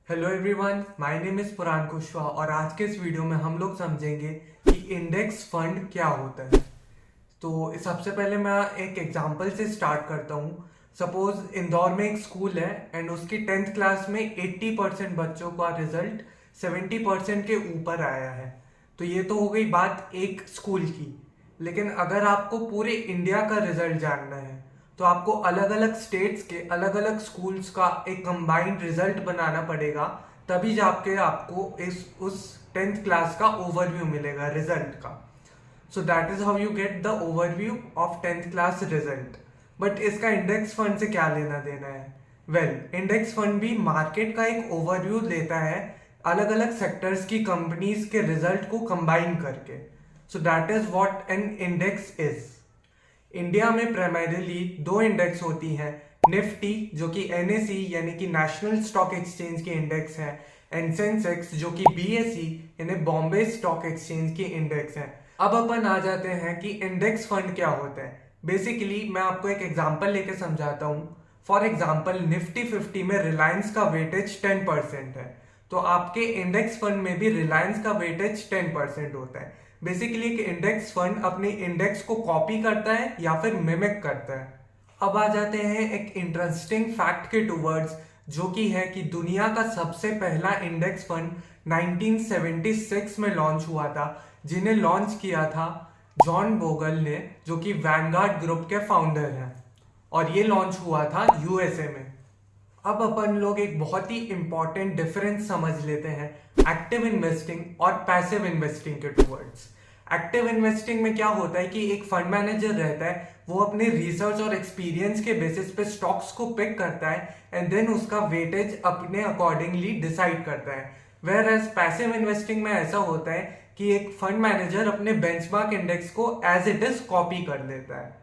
Hello everyone, my name is पुरान कुशवाहा और आज के इस वीडियो में हम लोग समझेंगे कि इंडेक्स फंड क्या होता है। तो सबसे पहले मैं एक एग्जांपल से स्टार्ट करता हूँ। सपोज इंदौर में एक स्कूल है एंड उसकी 10th क्लास में 80% बच्चों का रिजल्ट 70% के ऊपर आया है। तो ये तो हो गई बात एक स्कूल की। लेकिन अगर आपको पूरे इंडिया का रिजल्ट जानना है तो आपको अलग अलग स्टेट्स के अलग अलग स्कूल्स का एक कंबाइंड रिजल्ट बनाना पड़ेगा। तभी जाके आपको इस उस 10th क्लास का ओवरव्यू मिलेगा रिजल्ट का। सो that is how you get the overview of 10th class result. But इसका इंडेक्स फंड से क्या लेना देना है? इंडेक्स फंड भी मार्केट का एक ओवरव्यू लेता है अलग अलग सेक्टर्स की कंपनीज के रिजल्ट को कंबाइन करके। सो that is what an index is. India में प्राइमरीली दो इंडेक्स होती हैं, निफ्टी जो कि एनएसई यानी कि नेशनल स्टॉक एक्सचेंज की इंडेक्स है, एंड सेंसेक्स जो कि बीएसई यानी बॉम्बे स्टॉक एक्सचेंज की इंडेक्स है। अब अपन आ जाते हैं कि इंडेक्स फंड क्या होता है। बेसिकली मैं आपको एक एग्जांपल लेके समझाता हूँ। फॉर एग्जांपल निफ्टी 50 में रिलायंस का वेटेज 10% है, तो आपके इंडेक्स फंड में भी रिलायंस का वेटेज 10% होता है। बेसिकली एक इंडेक्स फंड अपने इंडेक्स को कॉपी करता है या फिर मिमिक करता है। अब आ जाते हैं एक इंटरेस्टिंग फैक्ट के टूवर्ड्स, जो कि है कि दुनिया का सबसे पहला इंडेक्स फंड 1976 में लॉन्च हुआ था, जिन्हें लॉन्च किया था जॉन बोगल ने, जो कि वैनगार्ड ग्रुप के फाउंडर हैं, और ये लॉन्च हुआ था यूएसए में। अब अपन लोग एक बहुत ही इंपॉर्टेंट डिफरेंस समझ लेते हैं एक्टिव इन्वेस्टिंग और पैसिव इन्वेस्टिंग के टूवर्ड्स। एक्टिव इन्वेस्टिंग में क्या होता है कि एक फंड मैनेजर रहता है, वो अपने रिसर्च और एक्सपीरियंस के बेसिस पे स्टॉक्स को पिक करता है एंड देन उसका वेटेज अपने अकॉर्डिंगली डिसाइड करता है। वेयर एज पैसिव इन्वेस्टिंग में ऐसा होता है कि एक फंड मैनेजर अपने बेंचमार्क इंडेक्स को एज इट इज कॉपी कर लेता है।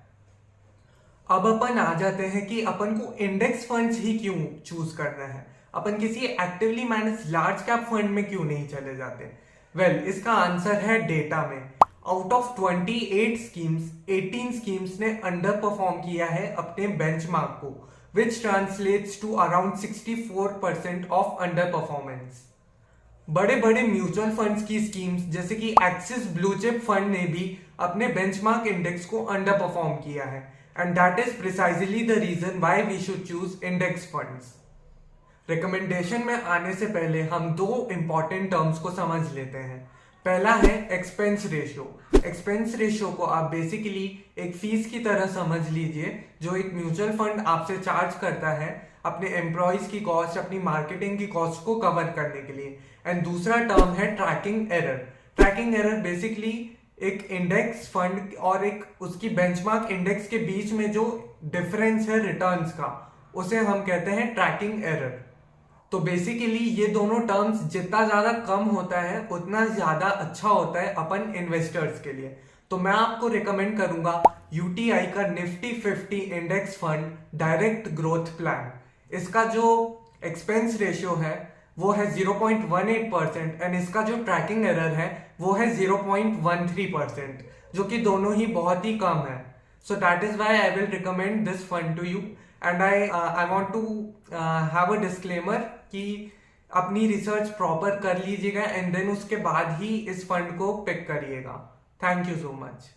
अब अपन आ जाते हैं कि अपन को इंडेक्स फंड्स ही क्यों चूज करना है, अपन किसी actively manage large cap fund में क्यों नहीं चले जाते? इसका आंसर है डेटा में। आउट ऑफ 28 स्कीम्स 18 स्कीम्स ने अंडर परफॉर्म किया है अपने बेंचमार्क को, which translates to around 64% of underperformance. बड़े बड़े म्यूचुअल फंड्स की स्कीम्स जैसे कि एक्सिस ब्लू चिप फंड ने भी अपने बेंचमार्क इंडेक्स को अंडर परफॉर्म किया है, and that is precisely the reason why we should choose index funds. Recommendation में आने से पहले हम दो इंपॉर्टेंट टर्म्स को समझ लेते हैं। पहला है एक्सपेंस रेशियो। एक्सपेंस रेशियो को आप बेसिकली एक फीस की तरह समझ लीजिए, जो एक म्यूचुअल फंड आपसे चार्ज करता है अपने एम्प्लॉयज की कॉस्ट, अपनी मार्केटिंग की कॉस्ट को कवर करने के लिए। एंड दूसरा टर्म है tracking error. Tracking error basically एक इंडेक्स फंड और एक उसकी बेंचमार्क इंडेक्स के बीच में जो डिफरेंस है रिटर्न्स का, उसे हम कहते हैं ट्रैकिंग एरर। तो बेसिकली ये दोनों टर्म्स जितना ज्यादा कम होता है उतना ज्यादा अच्छा होता है अपन इन्वेस्टर्स के लिए। तो मैं आपको रिकमेंड करूंगा यूटीआई का Nifty 50 index fund direct growth plan. इसका जो एक्सपेंस रेशियो है वो है 0.18% एंड इसका जो ट्रैकिंग एरर है वो है 0.13%, जो कि दोनों ही बहुत ही कम है। So that is why I will recommend this fund to you. And I want to have a disclaimer कि अपनी रिसर्च प्रॉपर कर लीजिएगा एंड देन उसके बाद ही इस फंड को पिक करिएगा। Thank you so much.